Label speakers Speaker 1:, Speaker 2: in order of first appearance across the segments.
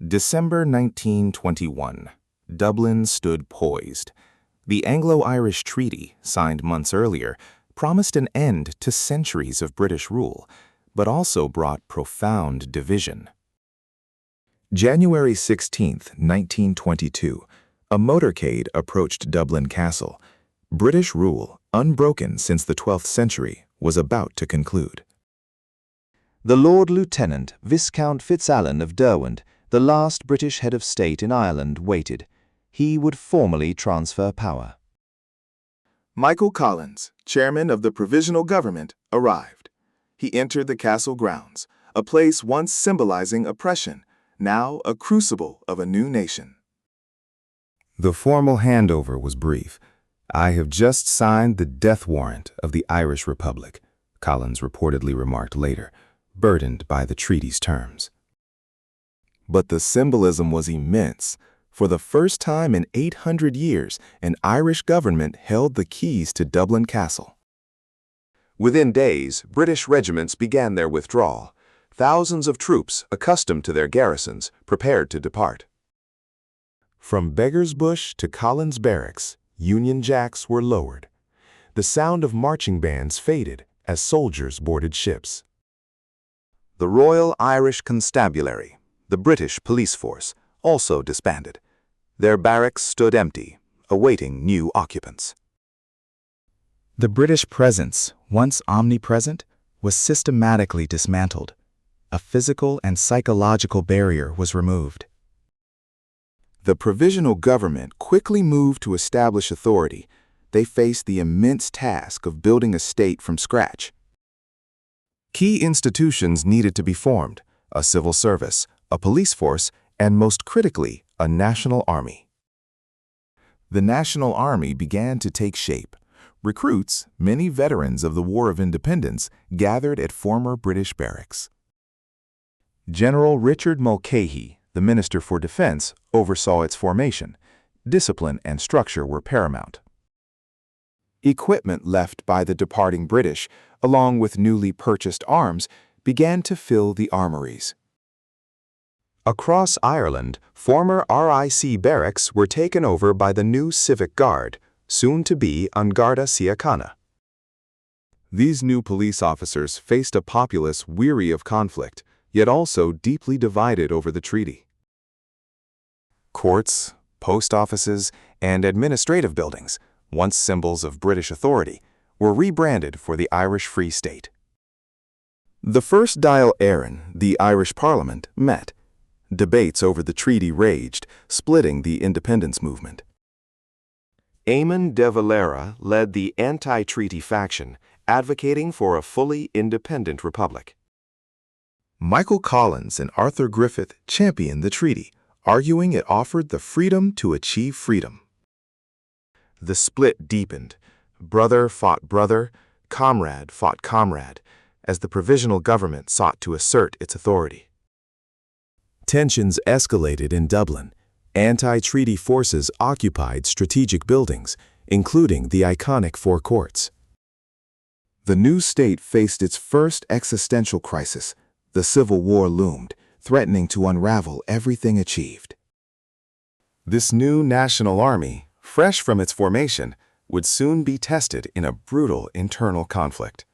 Speaker 1: December 1921. Dublin stood poised. The Anglo-Irish Treaty, signed months earlier, promised an end to centuries of British rule, but also brought profound division. January 16, 1922, a motorcade approached Dublin Castle. British rule, unbroken since the 12th century, was about to conclude.
Speaker 2: The Lord Lieutenant Viscount Fitzalan of Derwent, the last British head of state in Ireland, waited. He would formally transfer power.
Speaker 3: Michael Collins, chairman of the Provisional Government, arrived. He entered the castle grounds, a place once symbolizing oppression, now a crucible of a new nation.
Speaker 1: The formal handover was brief. "I have just signed the death warrant of the Irish Republic," Collins reportedly remarked later, burdened by the treaty's terms. But the symbolism was immense. For the first time in 800 years, an Irish government held the keys to Dublin Castle.
Speaker 4: Within days, British regiments began their withdrawal. Thousands of troops, accustomed to their garrisons, prepared to depart.
Speaker 1: From Beggar's Bush to Collins Barracks, Union Jacks were lowered. The sound of marching bands faded as soldiers boarded ships.
Speaker 4: The Royal Irish Constabulary, the British police force, also disbanded. Their barracks stood empty, awaiting new occupants.
Speaker 5: The British presence, once omnipresent, was systematically dismantled. A physical and psychological barrier was removed.
Speaker 1: The Provisional Government quickly moved to establish authority. They faced the immense task of building a state from scratch. Key institutions needed to be formed: a civil service, a police force, and most critically, a national army. The National Army began to take shape. Recruits, many veterans of the War of Independence, gathered at former British barracks. General Richard Mulcahy, the Minister for Defense, oversaw its formation. Discipline and structure were paramount. Equipment left by the departing British, along with newly purchased arms, began to fill the armories.
Speaker 4: Across Ireland, former RIC barracks were taken over by the new Civic Guard, soon to be An Garda Síochána.
Speaker 1: These new police officers faced a populace weary of conflict, yet also deeply divided over the treaty. Courts, post offices, and administrative buildings, once symbols of British authority, were rebranded for the Irish Free State. The first Dáil Éireann, the Irish Parliament, met. Debates over the treaty raged, splitting the independence movement.
Speaker 4: Eamon de Valera led the anti-treaty faction, advocating for a fully independent republic.
Speaker 1: Michael Collins and Arthur Griffith championed the treaty, arguing it offered the freedom to achieve freedom. The split deepened. Brother fought brother, comrade fought comrade, as the Provisional Government sought to assert its authority. Tensions escalated in Dublin. Anti-treaty forces occupied strategic buildings, including the iconic Four Courts. The new state faced its first existential crisis. The Civil War loomed, threatening to unravel everything achieved. This new national army, fresh from its formation, would soon be tested in a brutal internal conflict.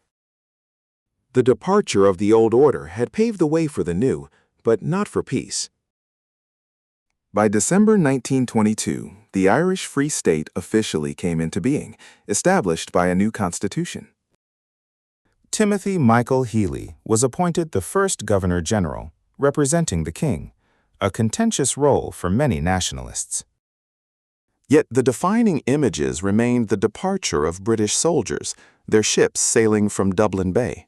Speaker 1: The departure of the old order had paved the way for the new, but not for peace. By December 1922, the Irish Free State officially came into being, established by a new constitution. Timothy Michael Healy was appointed the first Governor-General, representing the King, a contentious role for many nationalists. Yet the defining images remained the departure of British soldiers, their ships sailing from Dublin Bay.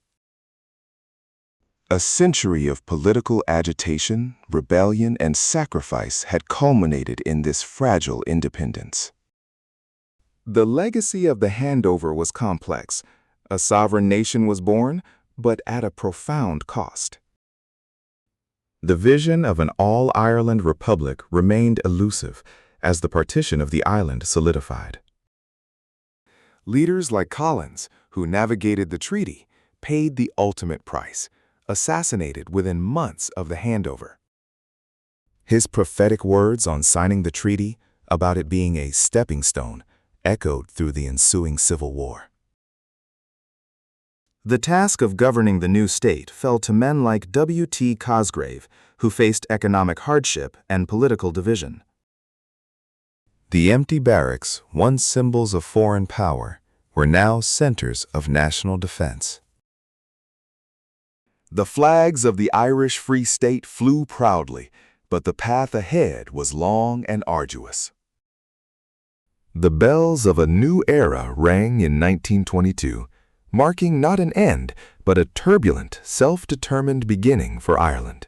Speaker 1: A century of political agitation, rebellion, and sacrifice had culminated in this fragile independence. The legacy of the handover was complex. A sovereign nation was born, but at a profound cost. The vision of an all-Ireland republic remained elusive as the partition of the island solidified. Leaders like Collins, who navigated the treaty, paid the ultimate price, assassinated within months of the handover. His prophetic words on signing the treaty, about it being a stepping stone, echoed through the ensuing Civil War.
Speaker 3: The task of governing the new state fell to men like W.T. Cosgrave, who faced economic hardship and political division.
Speaker 1: The empty barracks, once symbols of foreign power, were now centers of national defense.
Speaker 3: The flags of the Irish Free State flew proudly, but the path ahead was long and arduous.
Speaker 1: The bells of a new era rang in 1922, marking not an end, but a turbulent, self-determined beginning for Ireland.